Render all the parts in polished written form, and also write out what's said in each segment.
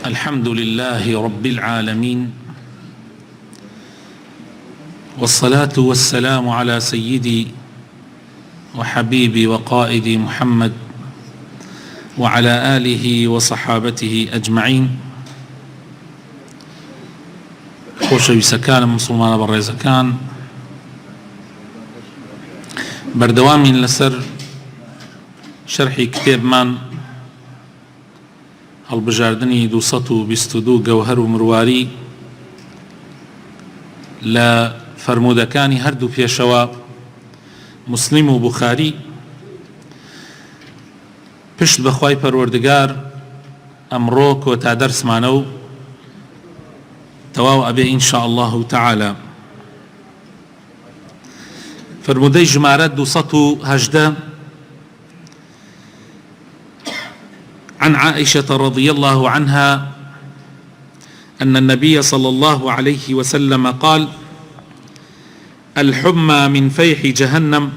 الحمد لله رب العالمين، والصلاة والسلام على سيدي وحبيبي وقائدي محمد وعلى آله وصحابته أجمعين. خۆشەویستەکانم مسلمانە بەڕێزەکان، بەردەوامین لەسەر شەرحی کتێبمان هەڵبژاردنی 222 گەوهەر و مرواری لە فەرموودەکانی هەردوو پێشەوە موسلیم و بوخاری. پشت بەخوای پەروەردگار ئەمڕۆ کۆتا دەرسمانە و تەواو ئەبێ ئینشاء الله تعالى. فرمودەی ژمارە 218 عن عائشة رضي الله عنها أن النبي صلى الله عليه وسلم قال: الحمى من فيح جهنم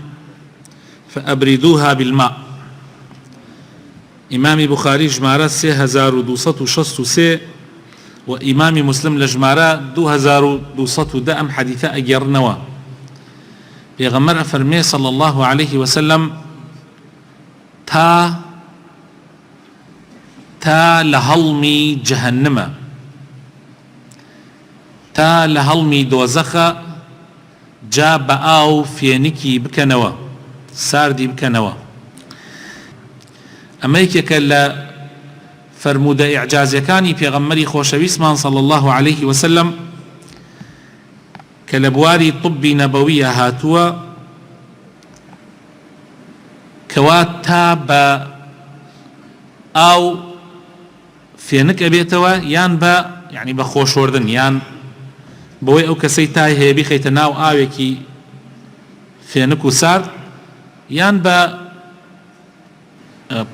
فأبردوها بالماء. إمام بخاري جمارة 3263 وإمام مسلم لجمارة 2210 حديثة أجرنوا. بيغمر فرمي صلى الله عليه وسلم تا لهلمي جهنم، تا لهلمي دوزخة جا بآو فينكي بكنوا ساردي بكنوا. أمريكا لا فرمود إعجازيكاني بيغمري خوشويسمان صلى الله عليه وسلم كالبواري طبي نبوية هاتوا كوات تاب أو فينك أبيتوا يان با يعني بخوش وردن يان بوي أو كسيتاي هي بخيت ناو آوكي فينكو سار يان با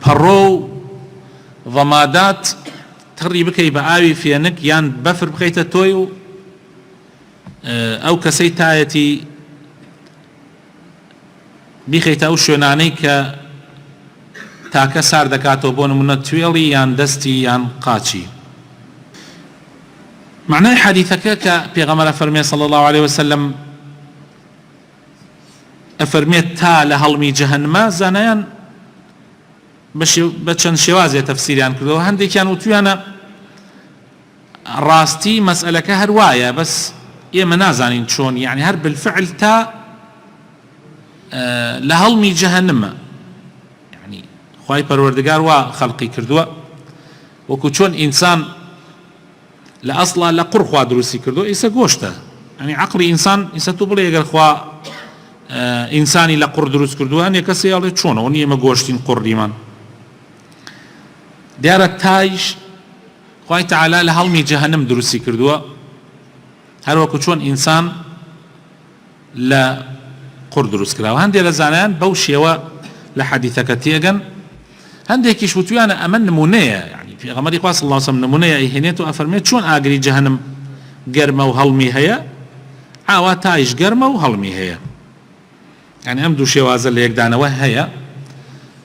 برو ضمادات تري بكي بآوي فينك يان بفر بخيت تويو أو كسيتايتي بخيت أو شوناني ك تاکە سار دەکاتەوە بۆ نمونە توێڵی یان دەستی یان قاچی. معنای حەدیثەکە کە پێغەمبەر فەرمێ صلی الله عليه وسلم ئەفەرمێت تا لە هەڵمی جەهەنەمە، زانایان بە چەند شێوازێ تەفسیریان کردەوە. هەندێکیان وتویانە ڕاستی مەسئلەکە هەر وایە، بەس ئێمە نازانین چۆن، یعنی هەر بالفعل تا لە هەڵمی جەهەنەمە. خوای پەروەردگار وا خەڵقی کردووە وەکو چۆن ئینسان لە ئەسڵا لە قوڕ خوا دروستی کردووە، ئیسە گۆشتە. ینی عەقڵی ئینسان ئیسە تو بڵێ ئەگەر خوا ئینسانی لە قوڕ دروست کردووە، هەندێک کەسێ ئەڵێ چۆنەوە نیە ئێمە گۆشتین قوڕیمان. دیارە تایش خوای تەعالا لە هەڵمی جەهەنەم دروستی کردووە، هەر وەکو چۆن ئینسان لە قوڕ دروست کراوە. هەندێک لە زانایان بەو شێوە لە حەدیثەکە تێگەن. هەندێکیش وتویانە ئەمە نمونەیە، یعنی پێغەمبەری خوا صلی الله علیه وسلم نمونەیە ئەیهێنێت و ئەفەرمێت چۆن ئاگری جەهەنەم گەرمە و هەڵمی هەیە، ئاوا تایش گەرمە و هەڵمی هەیە. یعنی ئەم دوو شێوازە لە یەکدانەوە هەیە.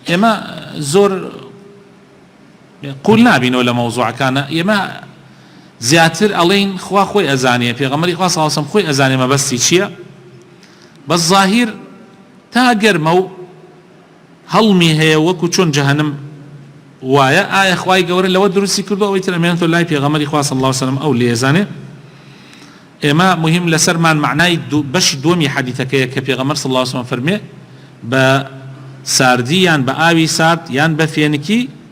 ئێمە زۆر قول نابینەوە لە مەوزوعەکانە، ئێمە زیاتر ئەڵێین خوا خۆی ئەزانێ، پێغەمبەری خوا صلی الله علیه وسلم خۆی ئەزانێ مەبەستی چییە، بەس زاهیر تا گەرمە و هەڵمی هەیە وەکو چۆن جەهەنەم وایە. ئایا خوای گەورە لەوە دروستی کردووە ئەوەی تر ئەمێنێتەوە لای پێغەمبەری خوا صلی الله علیه وسلم ئەو لێزانێ. ئێمە مهم لەسەرمان معنای بەشی دووەمی حەدیثەکەیە کە پێغەمبەر صلی الله علیه وسلم فەرمێ بە ساردی یان بە ئاوی سارد یان بە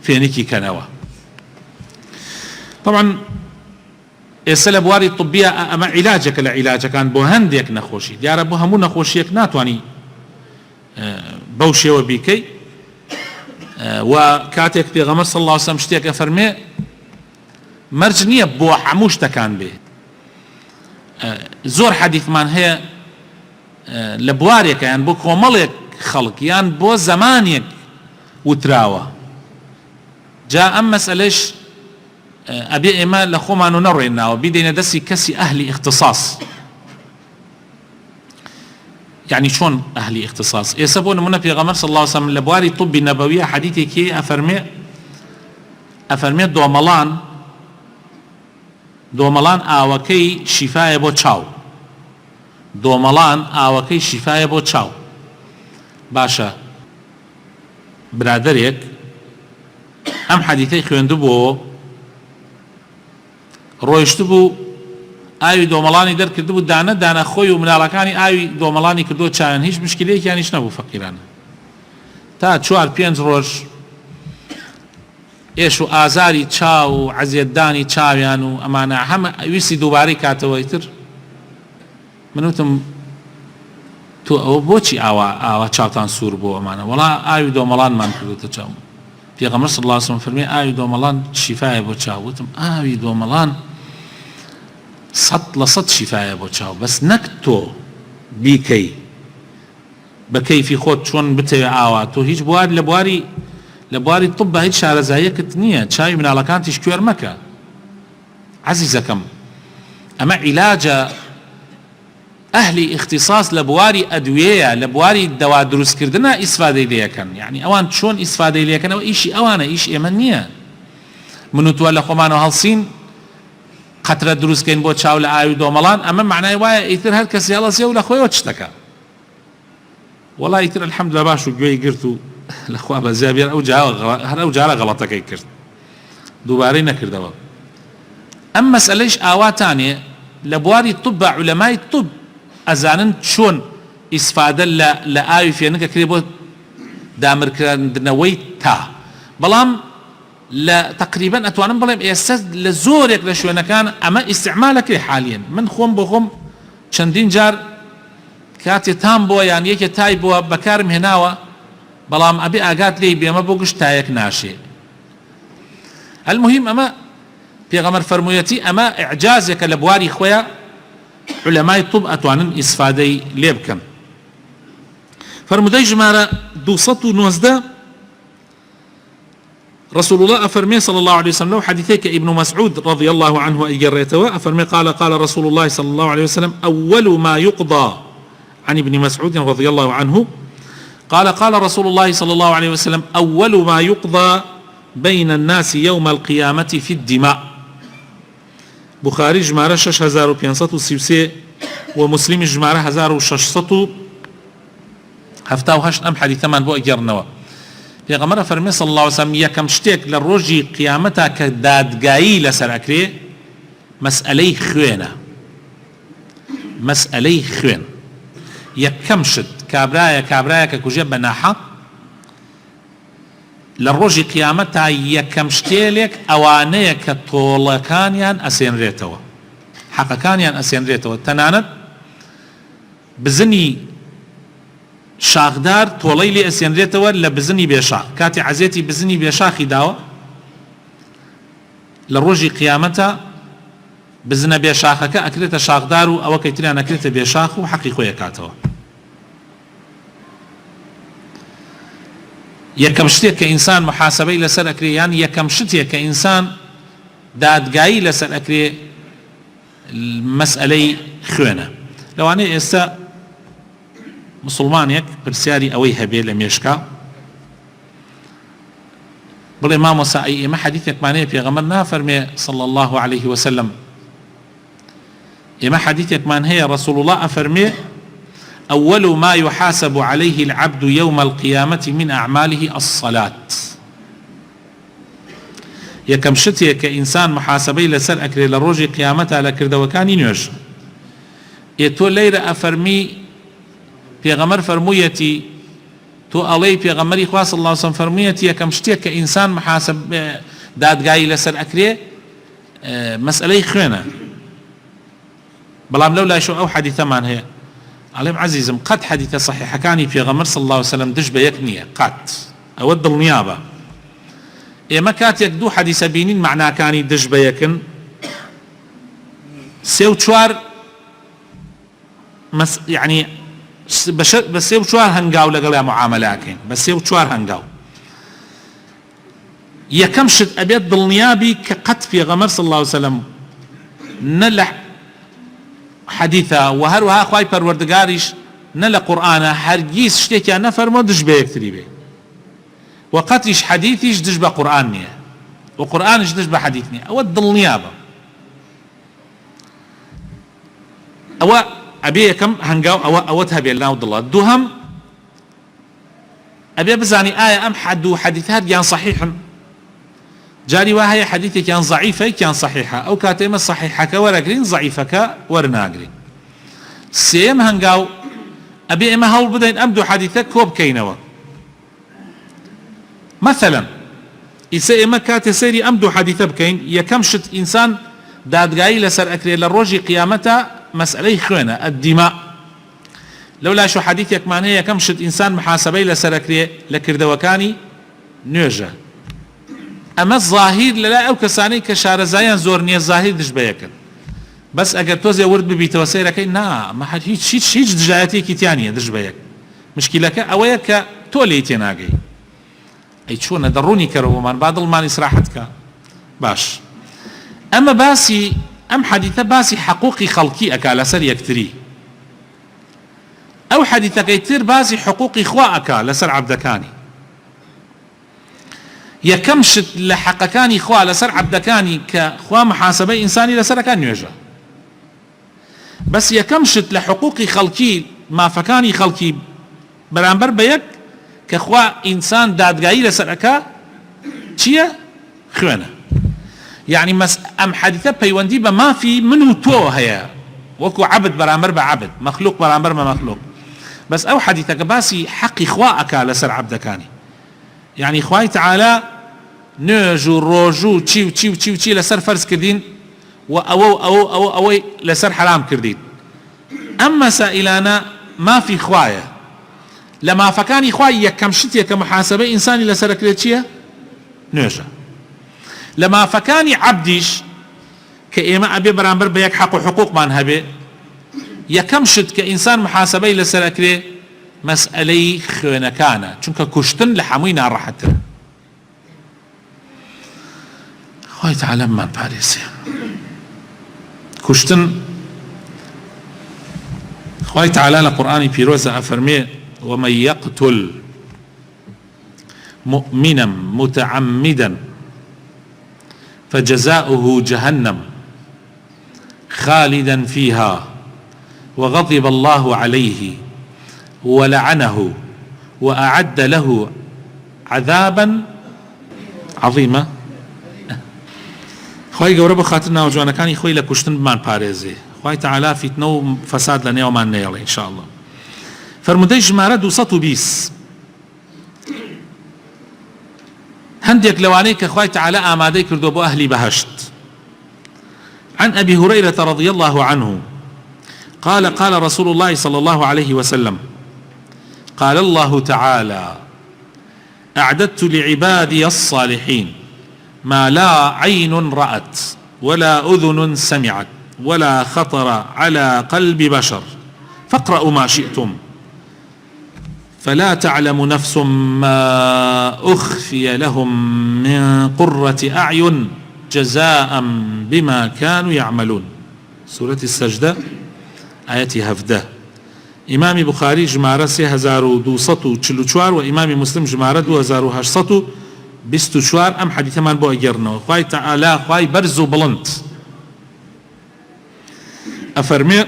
فێنکی کەنەوە. طبعا ئێستا لە بواری طبیە ئەمە عیلاجێکە لە عیلاجەکان بۆ هەندێک نەخۆشی. دیارە بۆ هەموو نەخۆشیەک ناتوانی بەو شێوە بیکەی. و کاتێک پێغەمبەر صلی الله علیه وسلم شتێک ئەفەرمێ مەرج نییە بۆ هەموو شتەکان بێ. زۆر حەدیثمان هەیە لە بوارێکە یان بۆ کۆمەڵێک خەڵک یان بۆ زەمانێک وتراوە. جا ئەم مەسئلەش ئەبێ ئێمە لە خۆمان و نەڕێناوە، بیدەینە دەستی کەسی ئەهلی اختصاص. يعني شون أهل اختصاص يسبون من في غمر صلى الله عليه وسلم لبواري طب نبوية حديثي كي أفرمي دو ملان دۆمەڵان ئاوەکەی شیفایە بۆ چاو، دۆمەڵان ئاوەکەی شیفایە بۆ چاو. باشە برادەرێک ئەم حەدیثەی خوێندو بۆ ڕۆیشت بوو ئاوی دۆمەڵانی دەرکرد بوو دانە دانە خۆی و مناڵەکانی ئاوی دۆمەڵانی کردو چاویان هیچ مشکلەیەکیانیش نەبوو فەقیرانە تا 4-5 ڕۆژ ئێش و ئازاری چاو و عەزیەتدانی چاویان و ئەمانە هەمە ویستی دووبارەی کاتەوەی تر منوتم تۆ ئەوە بۆچی ئاوا چاوتان سوور بۆ ئەمانە وەڵا ئاوی دۆمەڵانمان کردوتە چاوم. پێغەمبەر صلی الله علیه و سلم فەرمێ ئاوی دۆمەڵان شیفایە بۆ چاو. وتم ئاوی دۆمەڵان 100% شیفایە بۆ چاو بەس نەک تۆ بیکەی بە کەیفی خۆت چۆن بتەوێ ئاوا تۆ هیچ لە بواری طب هیچ شارەزاییەکت نییە چاوی مناڵەکانتیش کوێر مەکە عەزیزەکەم. ئەمە عیلاجە ئەهلی اختصاص لە بواری ئەدوێیە لە بواری دەوا دروستکردنە ئیسفادەی لێەکەن یعنی ئەوان چۆن ئیسفادەی لێەکەن ئەوە ئیشی ئەوانە ئیش ئێمە نییە. من و تۆ لە خۆمانەوە هەڵسین قەترە دروستکەین بۆ چاو لە ئاوی دۆمەڵان ئەمە معنای وایە ئیتر هەر کەسی هەڵەسێ و لە خۆیەوە چتەکە وەڵا ئیتر الحەمدولillah باش و گوێی گرت و لەخوا بەزیابێر هەر ئەو جارە غەڵەتەکەی کرد دووبارەی نەکردەوە. ئەم مەسئلەیش ئاواتانێ لە بواری طب عولەمای طب ئەزانن چۆن ئیسفادە لە ئاوی فێنکە کرێ بۆ دامرکردنەوەی تا بەڵام لە تقریبا ئەتوانم بڵێم ئێستا لە زۆرێک لە شوێنەکان ئەمە ئیستعمالەکەی حالیەن. من خۆم بۆ خۆم چەندین جار کاتێ تام بۆ یان یەکێ تای بووە بەکارم هێناوە بەڵام ئەبێ ئاگات لێی بێمە بۆ گشت تایەک ناشێ. المهم ئەمە پێغەمبەر فەرموویەتی ئەمە ئیعجازێکە لە بواری خۆیە علەمای طب ئەتوانن ئیسفادەی لێ بکەن. فەرموودەی ژمارە 219 رسول الله أفرمي صلى الله عليه وسلم حديثك ابن مسعود رضي الله عنه أجريته أفرمي قال رسول الله صلى الله عليه وسلم أول ما يقضى عن ابن مسعود رضي الله عنه قال رسول الله صلى الله عليه وسلم أول ما يقضى بين الناس يوم القيامة في الدماء. بخاري جمارة 6533 ومسلم جمارة 1678 أم حديث من بو أجرنوا. پێغەمبەر فەرمێ صلی الله علیه وسلم یەکەم شتێک لە ڕۆژی قیامەتا کە دادگایی لەسەر ئەکرێ مەسئەلەی خوێنە. مەسئەلەی خوێن یەکەم شت کابرایە کە کوژێ بە ناحەق لە ڕۆژی قیامەتا یەکەم شتێلێک ئەوانەیە کە تۆڵەکانیان ئەسێنرێتەوە حەقەکانیان ئەسێنرێتەوە تەنانەت بزنی شاخدار تۆڵەی لێ ئەسێنرێتەوە لە بزنی بێشاخ کاتی عەزێتی بزنی بێشاخی داوە لە ڕۆژی قیامەتە بزنە بێشاخەکە ئەکرێتە شاخدار و ئەوە کەیتریان ئەکرێتە بێشاخ و حەقی خۆی ئەکاتەوە. یەکەم شتێک کە ئینسان محاسبەی لەسەر ئەکرێ یان یەکەم شتێک کە ئینسان دادگایی لەسەر ئەکرێ مەسئەلەی خوێنە. لەوانەیە ئێستا مسلمانێک پرسیاری ئەوەی هەبێ لە مێشکا بڵێ مامۆستا ئێمە حەدیثێکمانەیە پێغەمبەر نافەرمێ صلی الله عليه وسلم ئێمە حەدیثێکمان هەیە رسول الله ئەفەرمێ أول ما يحاسب عليه العبد يوم القيامة من أعماله الصلاة. یەکەم شتێک کە ئینسان محاسبەی لەسەر ئەکرێ لە ڕۆژی قیامەتا لە کردەوەکانی نوێژ. تۆ لەیرە ئەفەرمی پێغەمبەر فەرموویەتی تۆ ئەڵێی پێغەمبەری خوا صلی الله علیه وسلم فەرموویەتی یەکەم شتێک کە ئینسان محاسب دادگایی لەسەر ئەکرێ مەسئەلەی خوێنە. بەڵام لەو لاشۆ ئەو حەدیثەمان هەیە ئەڵێم عەزیزم قەت حەدیثە صەحیحەکانی پێغەمبەر صلی الله علیه وسلم دش بە یەک نییە قەت ئەوە دڵنیابە. ئێمە کاتێک دوو حەدیثە بینین معناکانی دش بە یەکن سێ و چوار یعنی بە سێ و چوار هەنگاو لەگەڵیان معامەلاکەین بە سێ و چوار هەنگاو. یەکەم شت ئەبێت دڵنیابی کە قەت پێغەمبەر صلی الله علیه وسلم نە لە حەدیثە و هەروەها خوای پەروەردگاریش نە لە قورئانە هەرگیز شتێکیان نەفەرمووە دش بە یەکتری بێ و قەتیش حەدیثیش دش بە قورئان نییە و قورئانیش دش بە حەدیث نییە. ئەوە دڵنیابە ئەوە ئەبێ یەکەم هەنگاو ئەوەت هەبێت ناو دڵە. دووهەم ئەبێ بزانی ئایا ئەم حەد و حەدیثات یان صحیحن، جاری وا هەیە حەدیثێکیان ضعیفە یەکیان صحیحە، ئەو کاتە ئێمە صحیحەکە وەرەگرین ضعیفەکە وەرناگرین. سێم هەنگاو ئەبێ ئێمە هەوڵ بدەین ئەم دوو حەدیثە کۆ بکەینەوە. مثلا ئیسا ئێمە کاتێ سەیری ئەم دوو حەدیثە بکەین، یەکەم شت ئینسان دادگایی لەسەر ئەکرێت لە ڕۆژی قیامەتە مەسئلەی خوێنە ئەدیما. لەولا شو حەدیثێکمان هەیە یەکەم شت ئینسان محاسبەی لەسەر ئەکرێت لە کردەوەکانی نوێژە. ئەمە ظاهیر لەلای ئەو کەسانەی کە شارەزایان زۆر نییە ظاهیر دژ بەیەکن، بەس ئەگەر تۆزێ ورد ببیتەوە سەیرەکەی نا مەحەد هیچ دژایەتێکی تیانە دژ بەیەک. مشکلەکە ئەوەیە کە تۆ لێی تێناگەی. ئەی چۆنە دەڕوونی کەرەوەمان با دڵمانی سراحەت کە باش. ئەمە باسی ئەم حەدیثە باسی حقوقی خەڵکی ئەکا لەسەر یەکتری. ئەو حەدیثەکەی تر باسی حقوقی خوا ئەکا لەسەر عەبدەکانی. یەکەم شت لە حەقەکانی خوا لەسەر عەبدەکانی کە خوا محاسبەی ئینسانی لەسەرەکان نوێژە. بەس یەکەم شت لە حقوقی خەڵکی مافەکانی خەڵکی بەرامبەر بە یەک کە خوا ئینسان دادگایی لەسەرەکە چییە؟ خوێنە. یعنی ئەم حەدیثە پەیوەندی بە مافی من و تۆ هەیە، وەکو عەبد بەرامبەر بە عەبد، مەخلوق بەرامبەر بە مەخلوق. بەس ئەو حەدیثەکە باسی حەقی خوا ئەکا لەسەر عەبدەکانی. یعنی خوای تعالی نوێژ و ڕۆژ و چی و چی و چی و چی لەسەر فەرز کردین و ئەوەی لەسەر حرام کردین. ئەم مەسائلانە مافی خوایە. لە مافەکانی خوای یەکەم شتێک کە محاسبەی ئینسانی لەسەر ئەکرێت چییە؟ نوێژە. لە مافەکانی عەبدیش کە ئێمە ئەبێ بەرامبەر بە یەک حەق و حقوقمان هەبێ، یەکەم شت کە ئینسان محاسبەی لەسەر ئەکرێ مەسئلەی خوێنەکانە، چونکە کوشتن لە هەمووی ناڕەحەتترە. خوای تعالی بمان پارێزێ. کوشتن خوای تعالی لە قورئانی پیرۆزە ئەفەرمێ ومن يقتل مؤمنا متعمدا فجزاؤه جهنم خالدا فيها وغضب الله عليه ولعنه وأعد له عذابا عظيما. خوای گەورە بە خاتر ناوجوانەکانی خۆی لە کوشتن بمان پارێزێ. خوای تعالی فیتنە و فەساد لە نێومان نێڵێ ئینشاءالله. فرمودەی ژمارە 220 هەندێک لەوانەی کە خوای تعالی ئامادەی کردو بۆ ئەهلی بەهەشت. عن أبي هريرة رضي الله عنه قال قال رسول الله صلى الله عليه وسلم قال الله تعالى أعددت لعبادي الصالحين ما لا عين رأت ولا أذن سمعت ولا خطر على قلب بشر فاقرأوا ما شئتم فلا تعلم نفس ما أخفي لهم من قرة أعين جزاء بما كانوا يعملون. سورة السجدة آياتي هفده. إمام بخاري جمارة 3244 وإمام مسلم جمارة 2824. أم حديث من بو أجرنا خواهي تعالى خواهي برزو بلنت أفرمي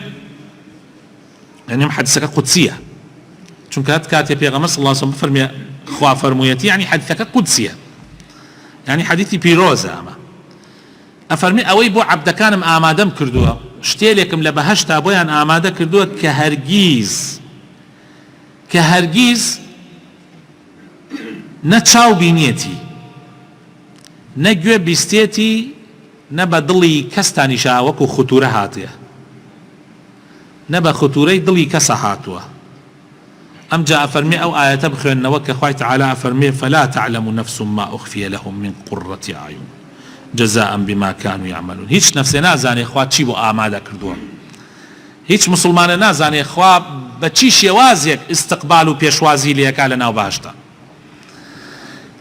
يعني أم حديثك قدسية چونکە هەت کاتێ پێغەمبەر صلی الله علیه و سلم بفەرمێ خوا فەرموویەتی یعنی حەدیثەکە قودسیە، یعنی حەدیثی پیرۆزە. ئەمە ئەفەرمی ئەوەی بۆ عەبدەکانم ئامادەم کردووە، شتێلێکم لە بەهەشتا بۆیان ئامادە کردووە کە هەرگیز نە چاو بینیەتی نە گوێ بیستێتی نە بە دڵی کەستانیشا وەکو خوتورە هاتیە، نە بە خوتورەی دڵی کەسە هاتووە. أم جاء فرمي أو آية بخير وك خوي تعالى فرمي فلا تعلم نفس ما أخفي لهم من قرة أعين جزاء بما كانوا يعملون. هيش نفسي نازاني إخوة چي بو آماده كردوها، هيش مسلمان نازاني إخوة بچي شوازيك استقبالو بيشوازي ليكا لنا وباشتا.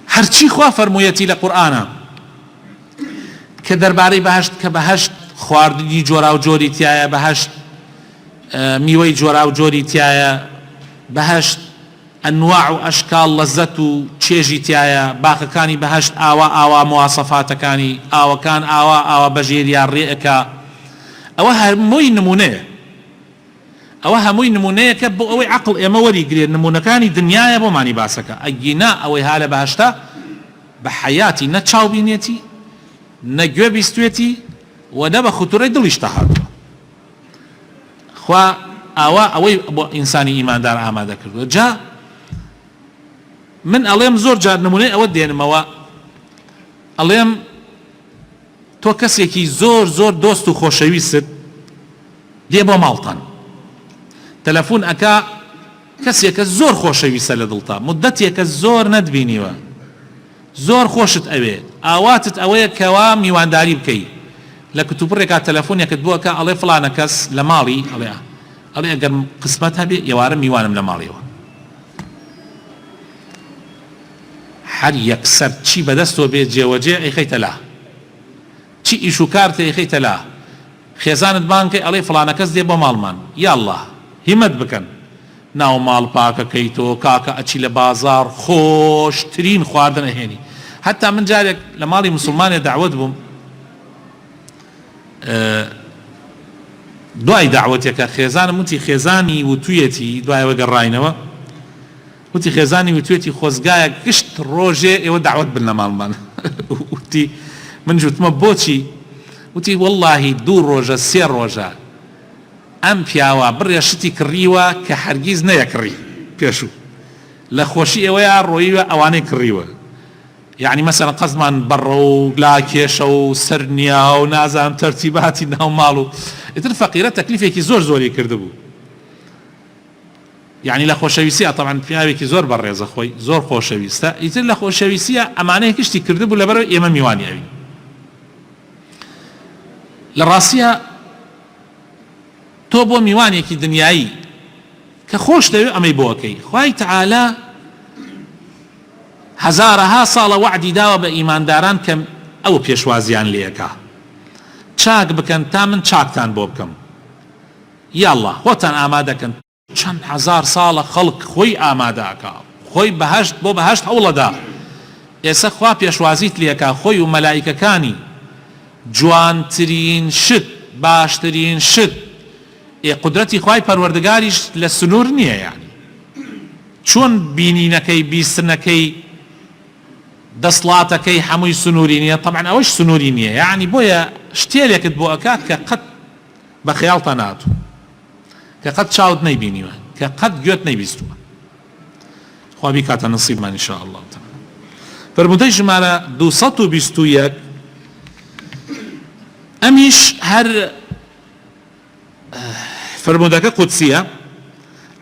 هرچي خوا فرمويتي لقرآن كدرباري بهشت كبهشت خواردني جورا و جوري تيايا، بهشت ميوي جورا و جوري تيايا، بەهشت ئەنواع و ئەشکال لەزەت و چێژی تایە، باخەکانی بەهشت ئاوا مواسەفاتەکانی ئاوەکان ئاوا بەژێریان ڕێئەکا. ئەوە هەمووی نمونەیە، ئەوە هەمووی نمونەیەکە بۆ ئەوەی عەقڵ ئێمە وەریگرێت نمونەکانی دنیایە بۆمانی باسەکە ئەگینا ئەوەی ها لە باشتە بە حەیاتی نە چاو بینێتی نە گوێ بیستوێتی و نە بە خوتوڕەی دڵیش تەهاتوە خوا ئاوا ئەوەی بۆ ئینسانی ئیماندار ئامادە کردووە جا من ئەڵێم زۆر جار نمونەی ئەوە دێنمەوە ئەڵێم تۆ کەسێکی زۆر زۆر دۆست و خۆشەویست دێ بۆ ماڵتان تەلەفۆن ئەکا کەسێکە زۆر خۆشەویستە لە دڵتا مدەتێکە زۆر نەتبینیوە زۆر خۆشت ئەوێ ئاواتت ئەوەیە کەوا میوانداری بکەی لە کتوپڕێکا تەلەفۆنێکت بووەکە ئەڵێ فڵانە کەس لە ماڵی ئەڵێ ئەگەر قسمەت هەبێ ئێوارە میوانم لە ماڵیەوە هەر یەکسەر چی بەدەستەوە بێت جێوەجێ ئەیخەیتە لا چی ئیش و کارتە ئەیخەیتە لا خێزانت بانکەی ئەڵێ فڵانە کەس دێ بۆ ماڵمان یاڵڵا هیمەت بکەن ناو ماڵ پاکەکەیتەوە کاکە ئەچی لە بازار خۆشترین خواردن ئەهێنی حتا من جارێک لە ماڵی موسڵمانێ داوەت بووم دوای داوەتێکە خێزانم وتی خێزانی وتویەتی دوایەوە گەڕاینەوە وتی خێزانی وتوێتی خۆزگایە گشت ڕۆژێ ئێوە داوەت بن لە ماڵمان وتی من جوتمە بۆچی وتی وەڵڵاهی 2 ڕۆژە 3 ڕۆژە ئەم پیاوە بڕێ شتی کڕیوە کە هەرگیز نەیەکڕی پێشوو لە خۆشی ئێوەیە ڕۆیوە ئەوانەی کڕیوە یعنی مەسەڵەن قەزمان بەڕە و لا کێشە و سەرنیا و نازانم تەرتیباتی ناو ماڵ و ئیتر فەقیرە تەکلیفێکی زۆر زۆری کردبوو یعنی لە خۆشەویستیە طبعا پیاوێکی زۆر بەڕێزە خۆی زۆر خۆشەویستە ئیتر لە خۆشەویستیە ئەمانەیە کشتی کردبوو لەبەرەوەی ئێمە میوانی ئەوین لە ڕاستیە تۆ بۆ میوانێکی دنیایی کە خۆش دەوێت ئەمەی بۆەکەی خوای تەعالا هەزارەها ساڵە وعدی داوە بە ئیمانداران کە ئەو پێشوازیان لێەکە چاک بکەن تا من چاکتان بۆ بکەم یاڵڵا خۆتان ئامادەکەن چەند هەزار ساڵە خەڵک خۆی ئامادەکە خۆی بەهەشت بۆ بەهەشت هەوڵەدا ئێستا خوا پێشوازیت لێەکە خۆی و مەلایکەکانی جوانترین شت باشترین شت قدرەتی خوای پەروەردگاریش لە سنوور نییە یعنی چۆن بینینەکەی بیستنەکەی دەسڵاتەکەی هەمووی سنووری نییە طبعا ئەوەش سنووری نییە یعنی بۆیە شتێلێکت بۆ ئەکات کە قەت بە خەیاڵتە ناتوو کە قەت چاوت نەیبینیوە کە قەت گوێت نەیبیستووە خوا بیکاتە نصیبمان ئین شاء الله تعالی فرموودەی ژمارە 221 ئەمیش هەر فرمودك قدسية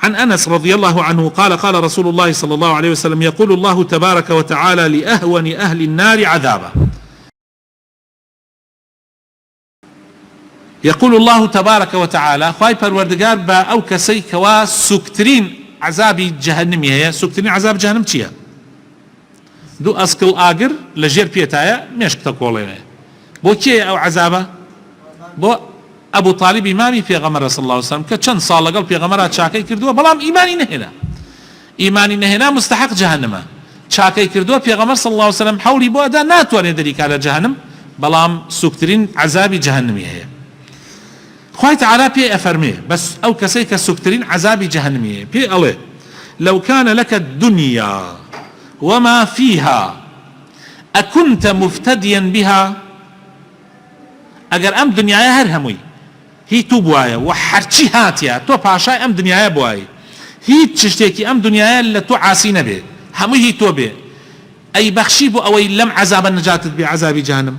عن أنس رضي الله عنه قال قال رسول الله صلى الله عليه وسلم يقول الله تبارك وتعالى لأهون أهل النار عذابا يقول الله تبارك وتعالى خواي پروردگار با أو كسي كوا سكترين عذاب جهنمي هي سكترين عذاب جهنم چيا دو أسكل آقر لجير بيتايا ميشك تقولي بو كي أو عذابه بو أبو طالب إمامي في غمر صلى الله عليه وسلم كچند صالة قال في غمرات شاكي كردوه بلام إيماني نهنا مستحق جهنم شاكي كردوه في غمر صلى الله عليه وسلم حولي بو أدا ناتواني دريك على جهنم بلام سكترين عذاب جهنمي هي خواهي تعالى بي أفرميه بس أو كسيك سكترين عذاب جهنمي بي أليه لو كان لك الدنيا وما فيها أكنت مفتديا بها أجر أم دنيا هرهموي هي تو بوايا وحرشي هاتيا تو باشاي أم دنيا بواي هي تشتكي أم دنيا اللي تو عاسين به همو هي تو به أي بخشي بو أو لم عذاب النجاة بعذاب جهنم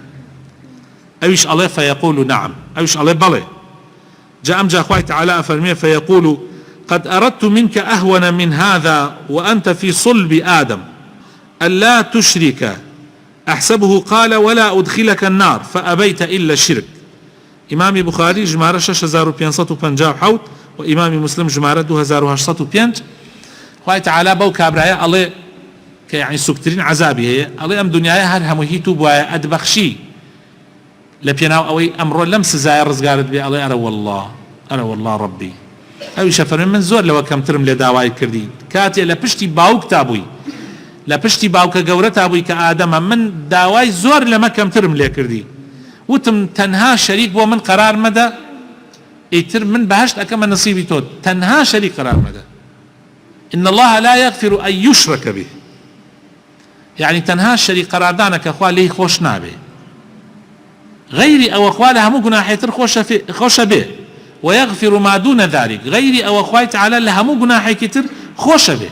أيش الله فيقول نعم أيش الله بلي جاء أم جاء أخوي تعالى فرميه فيقول قد أردت منك أهون من هذا وأنت في صلب آدم ألا تشرك أحسبه قال ولا أدخلك النار فأبيت إلا الشرك إمام بخاري جمارة 6557 وإمام مسلم جمارة 2805 خواه تعالى بو كابرايا الله يعني سكترين عذابي هي الله أم دنيايا هر هموهيتو بوايا أدبخشي لبيناو أوي أمرو لم سزايا رزقارت بي الله أنا والله ربي أوي شفر من زور لو كم ترم لداواي كردي كاتي لبشتي باوك تابوي لپشتی باوکە گەورەتا بووی کە ئادەمە من داوای زۆر لەمە کەمترم لێ کردی وتم تەنها شەریک بۆ من قەرار مەدە ئیتر من بەهەشت ئەکەمە نصیبی تۆ تەنها شەریک قرار مەدە. إن الله لا يغفر أن يشرك به، يعني تەنها شەریک قەراردانەکە خوا لێی خۆش نابێ، غيري أو خوا لە هەموو گوناحێتر خۆشە بێ، ويغفر ما دون ذلك، غيري أو خوای تعالى لە هەموو گوناحێکی تر خۆشە بێ،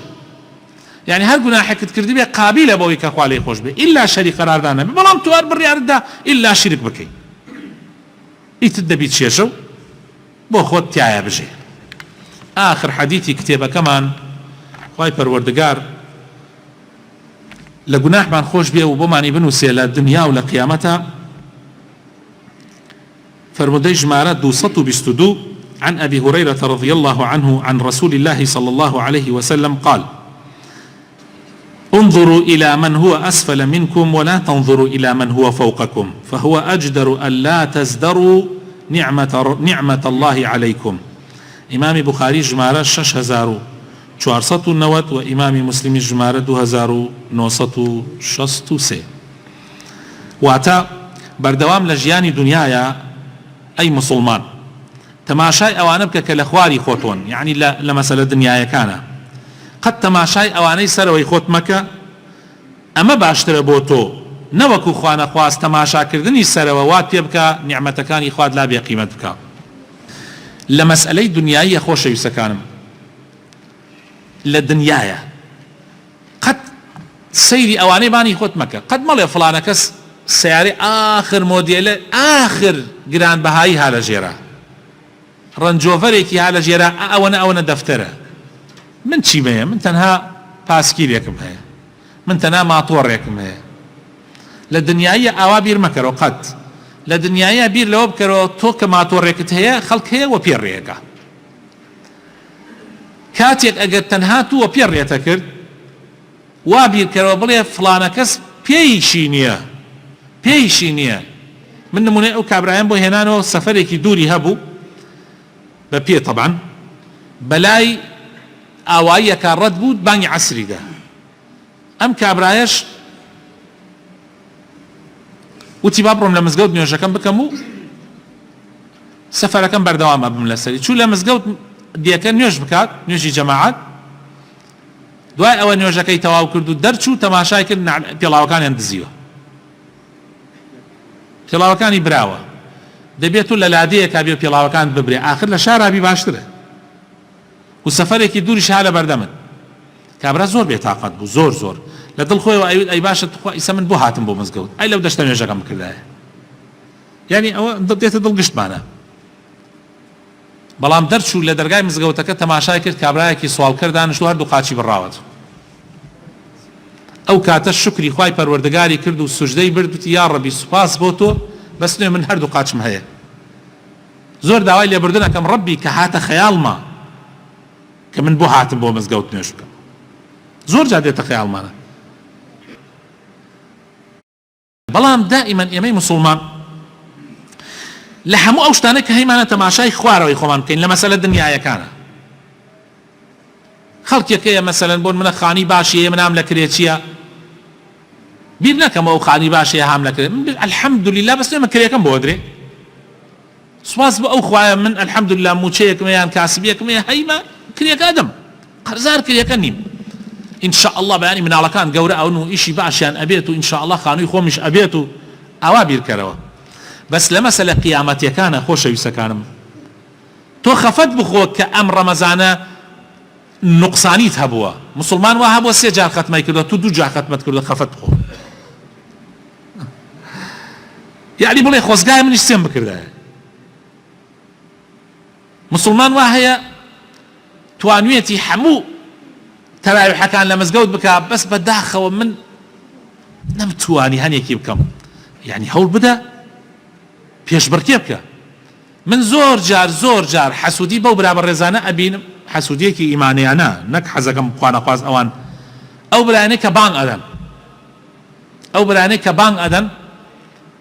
يعني هەر گوناحێکت کردی بێ قابلە بەوەی کە خوا لێی خۆش بێ، إلا شەریک قەراردان نەبێ، بەڵام تو هەر بڕیارتدا إلا شرک بکەی، ئیتر دەبیت شێشە و بۆ خۆت تایە بژێ. آخر حەدیثی کتێبەکەمان خوای پەروەردگار لە گوناحمان خۆش بێ و بۆمانی بنووسێ لە دنیا و لە قیامەتە. فرمودەی ژمارە 222 عن أبي هريرة رضي الله عنه عن رسول الله صلى الله عليه وسلم قال: انظروا إلى من هو أسفل منكم ولا تنظروا إلى من هو فوقكم فهو أجدر أن لا تزدروا نعمة الله عليكم. إمام بخاري جمارة 6490 وإمام مسلم جمارة 2963. واتا بردوام لجياني دنيايا أي مسلمان تماشای ئەوانە بکە کە لە خواری خۆتۆن، یعنی لە مەسەلە دنیاە کانە قەت تەماشای ئەوانەی سەرەوەی خۆت مەکە، ئەمە باشترە بۆ تۆ نەوەکو خوا نەخواست تەماشاکردنی سەرەوە وات پێ بکە نیعمەتەکانی خوات لا بێقیمەت بکە. لە مەسئلەی دنیاییە خۆشەویستەکانم، لە دنیایە قەت سەیری ئەوانەی بانی خۆت مەکە، قەت مەڵێ فڵانە کەس سیارەی ئاخر مۆدێلە ئاخر گرانبەهایی هالە ژێرە، ڕەنجۆڤەرێکی هالە ژێرە، ئەوەنە دەفتەرە، من چیمەیە؟ من تەنها پاسکیرێکم هەیە، من تەنها ماتۆڕێکم هەیە. لە دنیاییە ئاوا بیر مەکەرەوە، قەت لە دنیاییە بیر لەوە بکەرەوە تۆ کە ماتۆڕێکت هەیە خەڵک هەیە وە پێڕێەکە، کاتێک ئەگەر تەنها تووە پێڕێتە کرد وا بیرکەرەوە بڵێ فڵانە کەس پێیشی نییە. من نمونێ ئەو کابرایان بۆ هێنانەوە سەفەرێکی دووری هەبوو بە پێ طبعا بەلای ئاواییەکە ڕەت بوو بانگی عەسریدا، ئەم کابرایەش وتی با بڕۆم لە مزگەوت نوێژەکەم بکەم و سەفەرەکەم بەردەوامە بم لەسەری. چوو لە مزگەوت دیەکە نوێژ بکات، نوێژی جەماعەت، دوای ئەوە نوێژەکەی تەواو کرد و دەرچوو تەماشای کرد پێڵاوەکانیان دزیوە، پێڵاوەکانی براوە، دەبێت و لە لادەیەکا بێ پێڵاوەکان ببرێ، آخر لە شارابی باشترە و سەفەرێکی دووریش ها لە بەردەمن. کابرا زۆر بێتاقەت بوو، زۆر لە دڵ خۆیەوە ئەوێت ئەی باشە ئیسە من بۆ هاتم بۆ مزگەوت، ئەی لەو دەشتە نوێژەکەم کردایە، یعنی ئەوە دێتە دڵگشتمانە. بەڵام دەرچوو لە دەرگای مزگەوتەکە تەماشای کرد کابرایەکی سوالکەر دانیشتو هەردوو قاچی بڕاوەت، ئەو کاتە شکری خوای پەروەردگاری کرد و سوژدەی برد وتی یا ڕەبی سوپاس بۆ تۆ، بەس نوێ من هەردوو قاچم هەیە. زۆر داوای لێبوردن ئەەکەم ڕەبی کە هاتە خەیاڵما کە من بۆ هاتم بۆ مزگەوت نوێژ بکەم، زۆر جا دێتە خەیاڵمانە. بەڵام دائیمەن ئێمەی مسلمان لە هەموو ئەو شتانە کە هەیمانە تەماشای خوارەوەی خۆمان بکەین لە مەسەلە دنیایەکانە. خەڵکێکەیە مەسەلەن بۆن منە خانی باشیە من هام لە کرێچیە، بیر نەکەم ئەو خانی باشیە هام لە کرێ، الحەمدولیلا بەس نوێمە کرێکەم بۆ درێ، سواز بۆ ئەو خوایە من الحەمدولیلا موچەیەکم یان کاسبیەکم هەیمە کرێکە ئەدەم، قەرزار کرێکە نیم. ئینشاء الله بەیانی مناڵەکان گەورە ئەون و ئیشی باشیان ئەبێت و ئینشاء الله خانووی خۆمیش ئەبێت و ئاوا بیرکەرەوە. بەس لە مەسەلە قیامەتیەکانە خۆشەویستەکانم تۆ خەفەت بخۆ کە ئەم ڕەمەزانە نقصانیت هەبووە، مسلمان وا هەبووە 3 جار ختمای کردووە، تو 2 جار ختمت کردووە، خەفەت بخۆ، یعنی بڵێ خۆزگای منیش سێم بکردایە. مسلمان وا هەیە توانوێتی هەموو تەراویحەکان لە مزگەوت بکە، بەس بەداخەوە من نەمتوانی هەنێکی بکەم، یعنی هەوڵ بدە پێشبڕکێ بکە. من زۆر جار حەسوودی بەو برابە ڕێزانە ئەبینم، حەسوودیەکی ئیمانیانە نەک حەزەکەم خوانەخواز ئەوان، ئەو برانەی کە بانگ ئەدەن،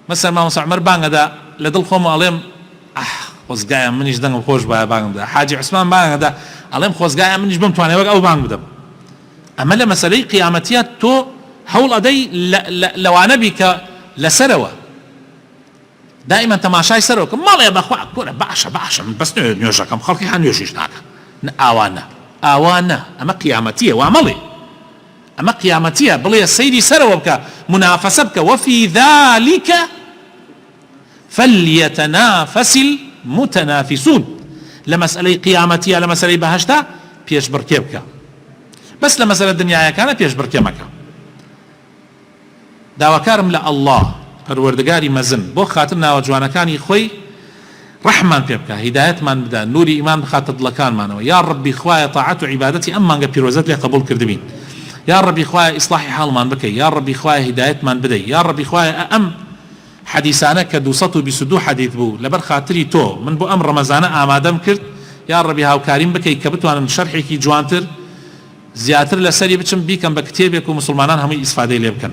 مەسەڵەن مامۆستا عومەر بانگ ئەدا، لە دڵ خۆم ئەڵێم خۆزگایە منیش دەنگم خۆش بایە بانگ بدە، حاجی عوسمان بانگ ئەدا ئەڵێم خۆزگایە منیش بمتوانێ وەک ئەو بانگ بدەم. ئەمە لە مەسەلەی قیامەتیە تۆ هەوڵ ئەدەی لەوانە بی کە لەسەرەوە دائما تەماشای سەرەوەکە مەڵێ بەخوا کۆرە باشە من بەس نوێژەکەم خەڵکی هەر نوێژیش ناکە ئاوانە ئەمە قیامەتیە وا مەڵێ ئەمە قیامەتیە بڵێ سەیری سەرەوە بکە منافەسە بکە وەفی ذلك فليتنافس المتنافسون لمسألة قيامتية لمسألة بهشتا بيش بركبك بس لمسألة الدنيا كان بيش بركبك داواكارم لا الله پروردگاری مزن بو خاطر ناوجوانەکانی خۆی ڕەحمان پێ بکە هیدایەتمان بدا نوری ایمان بخاتە دڵەکانمانەوە یا ڕەبی خوایە تاعەت و عیبادەتی ئەم مانگە پیرۆزەت لێ قبول کردبین یا ڕەبی خوایە ئیسلاحی حاڵمان بکەی یا ڕەبی خوایە هیدایەتمان بدەی یا ڕەبی خوایە ئەم حدیثانە کە 222 حدیث بوو لەبەر خاتری تۆ من بۆ ئەم ڕەمەزانە ئامادەم کرد یا ڕەبی هاوکاریم بکەی کە بتوانن شەرحێکی جوانتر زیاتر لەسەری بچم بیکەم بە کتێبێک و مسلمانان هەمووی ئیسفادەی لێ بکەن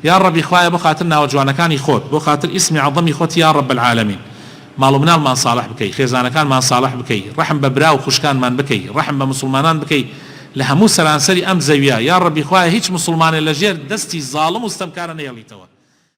یا ڕەبی خوایە بۆ خاتر ناوەجوانەکانی خۆت بۆ خاتر ئیسمی عەظەمی خۆت یا ڕەب العالەمین ماڵ و مناڵمان ساڵح بکەی خێزانەکانمان ساڵح بکەی ڕەحم بە برا و خوشکانمان بکەی ڕەحم بە مسلمانان بکەی لە هەموو سەرانسەری ئەم زەویە یا ڕەبی خوایە هیچ مسلمانێ لەژێر دەستی زاڵم و ستەمکارە نەیەڵیتەوە